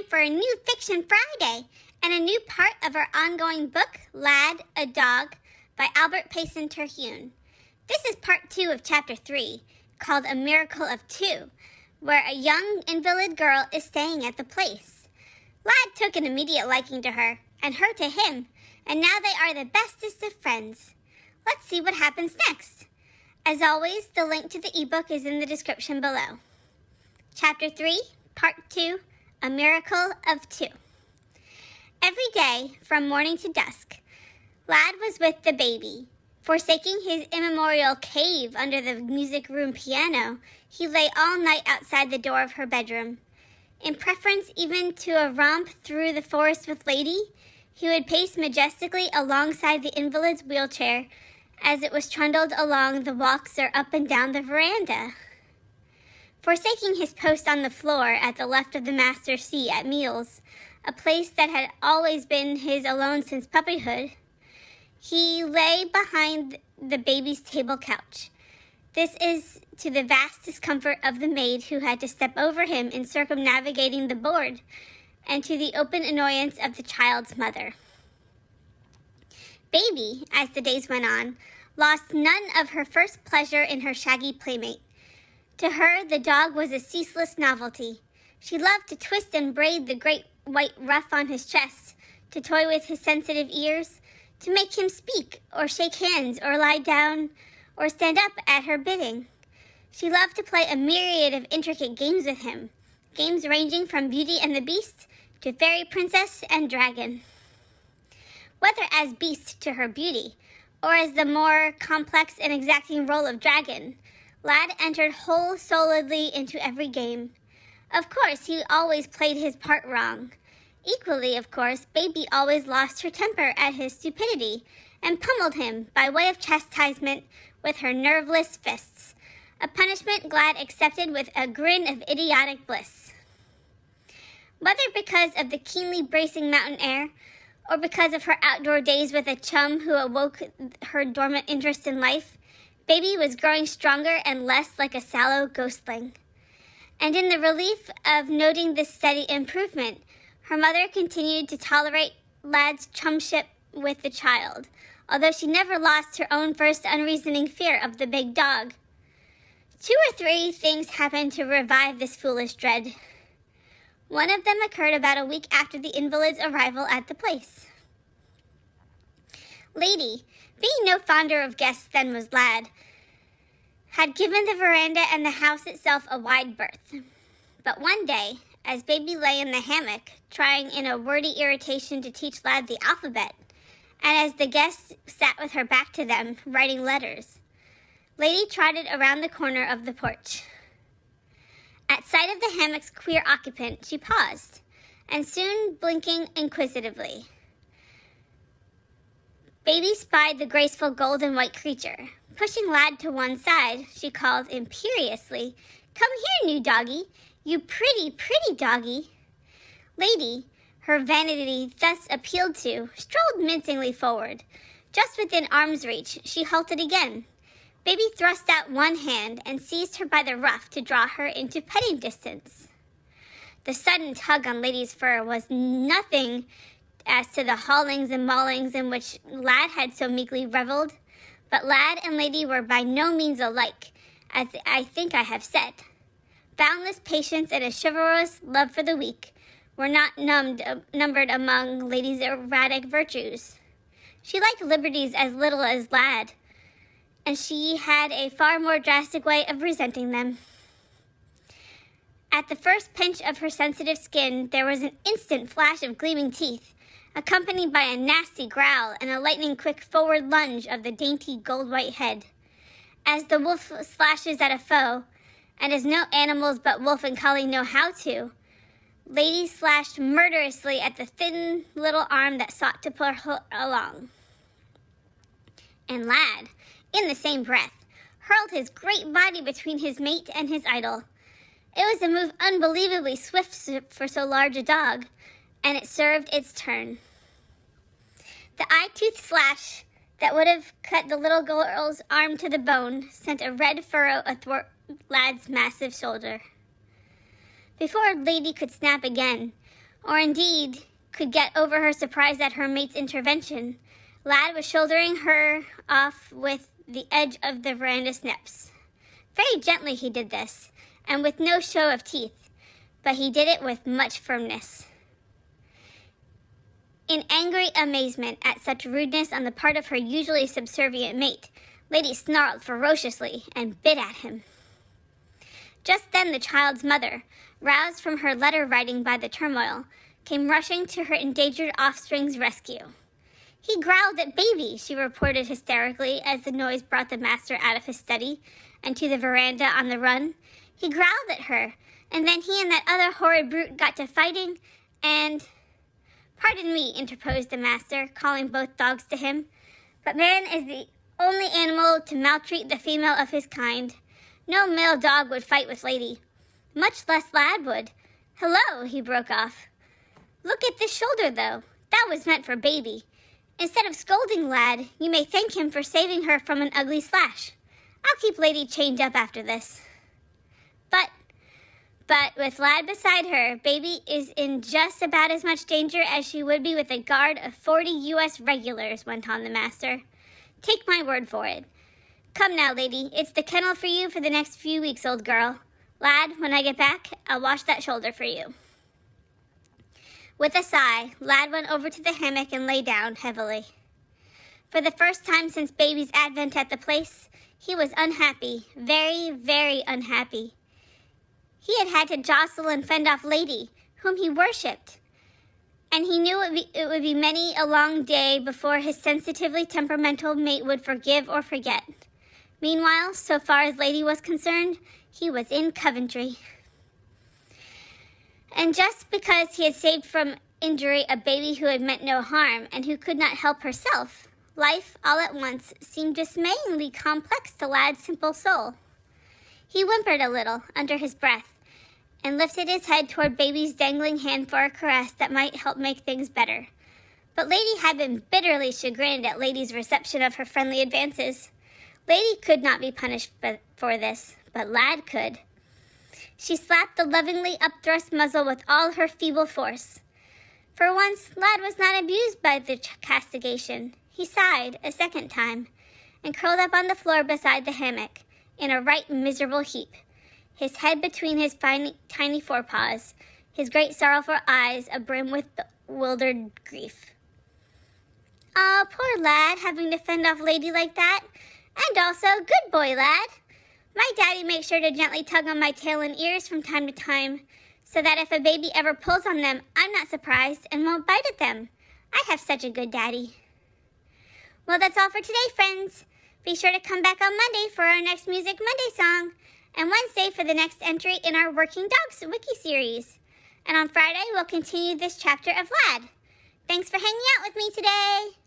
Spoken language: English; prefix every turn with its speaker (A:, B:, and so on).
A: for a new Fiction Friday and a new part of our ongoing book, Lad, a Dog, by Albert Payson Terhune. This is part 2 of chapter 3, called A Miracle of Two, where a young invalid girl is staying at the place. Lad took an immediate liking to her, and her to him, and now they are the bestest of friends. Let's see what happens next. As always, the link to the ebook is in the description below. Chapter 3, Part 2, A Miracle of Two. Every day, from morning to dusk, Lad was with the baby. Forsaking his immemorial cave under the music room piano, he lay all night outside the door of her bedroom. In preference even to a romp through the forest with Lady, he would pace majestically alongside the invalid's wheelchair as it was trundled along the walks or up and down the veranda. Forsaking his post on the floor at the left of the master's seat at meals, a place that had always been his alone since puppyhood, he lay behind the baby's table couch. This is to the vast discomfort of the maid who had to step over him in circumnavigating the board, and to the open annoyance of the child's mother. Baby, as the days went on, lost none of her first pleasure in her shaggy playmate. To her, the dog was a ceaseless novelty. She loved to twist and braid the great white ruff on his chest, to toy with his sensitive ears, to make him speak, or shake hands, or lie down, or stand up at her bidding. She loved to play a myriad of intricate games with him, games ranging from Beauty and the Beast to Fairy Princess and Dragon. Whether as Beast to her Beauty, or as the more complex and exacting role of Dragon, Lad entered whole-souledly into every game. Of course, he always played his part wrong. Equally, of course, Baby always lost her temper at his stupidity and pummeled him by way of chastisement with her nerveless fists, a punishment Glad accepted with a grin of idiotic bliss. Whether because of the keenly bracing mountain air, or because of her outdoor days with a chum who awoke her dormant interest in life, Baby was growing stronger and less like a sallow ghostling. And in the relief of noting this steady improvement, her mother continued to tolerate Lad's chumship with the child, although she never lost her own first unreasoning fear of the big dog. 2 or 3 things happened to revive this foolish dread. One of them occurred about a week after the invalid's arrival at the place. Lady, being no fonder of guests than was Lad, had given the veranda and the house itself a wide berth. But one day, as Baby lay in the hammock, trying in a wordy irritation to teach Lad the alphabet, and as the guests sat with her back to them, writing letters, Lady trotted around the corner of the porch. At sight of the hammock's queer occupant, she paused, and soon blinking inquisitively, Baby spied the graceful gold and white creature. Pushing Lad to one side, she called imperiously, "Come here, new doggy, you pretty, pretty doggy." Lady, her vanity thus appealed to, strolled mincingly forward. Just within arm's reach, she halted again. Baby thrust out one hand and seized her by the ruff to draw her into petting distance. The sudden tug on Lady's fur was nothing as to the haulings and maulings in which Lad had so meekly reveled, but Lad and Lady were by no means alike, as I think I have said. Boundless patience and a chivalrous love for the weak were not numbered among Lady's erratic virtues. She liked liberties as little as Lad, and she had a far more drastic way of resenting them. At the first pinch of her sensitive skin, there was an instant flash of gleaming teeth, accompanied by a nasty growl and a lightning-quick forward lunge of the dainty gold-white head. As the wolf slashes at a foe, and as no animals but wolf and collie know how to, Lady slashed murderously at the thin little arm that sought to pull her along. And Lad, in the same breath, hurled his great body between his mate and his idol. It was a move unbelievably swift for so large a dog, and it served its turn. The eye-tooth slash that would have cut the little girl's arm to the bone sent a red furrow athwart Lad's massive shoulder. Before Lady could snap again, or indeed could get over her surprise at her mate's intervention, Lad was shouldering her off with the edge of the veranda steps. Very gently he did this, and with no show of teeth, but he did it with much firmness. In angry amazement at such rudeness on the part of her usually subservient mate, Lady snarled ferociously and bit at him. Just then the child's mother, roused from her letter writing by the turmoil, came rushing to her endangered offspring's rescue. "He growled at baby," she reported hysterically as the noise brought the master out of his study and to the veranda on the run. "He growled at her, and then he and that other horrid brute got to fighting, and—" "Pardon me," interposed the master, calling both dogs to him, "but man is the only animal to maltreat the female of his kind. No male dog would fight with Lady, much less Lad would. Hello," he broke off. "Look at this shoulder, though. That was meant for baby. Instead of scolding Lad, you may thank him for saving her from an ugly slash. I'll keep Lady chained up after this." But with Lad beside her, baby is in just about as much danger as she would be with a guard of 40 U.S. regulars, went on the master. "Take my word for it. Come now, Lady, it's the kennel for you for the next few weeks, old girl. Lad, when I get back, I'll wash that shoulder for you." With a sigh, Lad went over to the hammock and lay down heavily. For the first time since baby's advent at the place, he was unhappy, very, very unhappy. He had to jostle and fend off Lady, whom he worshipped, and he knew it would be many a long day before his sensitively temperamental mate would forgive or forget. Meanwhile, so far as Lady was concerned, he was in Coventry. And just because he had saved from injury a baby who had meant no harm and who could not help herself, life all at once seemed dismayingly complex to Lad's simple soul. He whimpered a little under his breath and lifted his head toward baby's dangling hand for a caress that might help make things better. But Lady had been bitterly chagrined at Lady's reception of her friendly advances. Lady could not be punished for this, but Lad could. She slapped the lovingly upthrust muzzle with all her feeble force. For once, Lad was not abused by the castigation. He sighed a second time and curled up on the floor beside the hammock in a right miserable heap, his head between his tiny forepaws, his great sorrowful eyes abrim with bewildered grief. "Ah, poor Lad, having to fend off Lady like that. And also, good boy, Lad. My daddy makes sure to gently tug on my tail and ears from time to time, so that if a baby ever pulls on them, I'm not surprised and won't bite at them. I have such a good daddy." Well, that's all for today, friends. Be sure to come back on Monday for our next Music Monday song, and Wednesday for the next entry in our Working Dogs Wiki series. And on Friday, we'll continue this chapter of Lad. Thanks for hanging out with me today.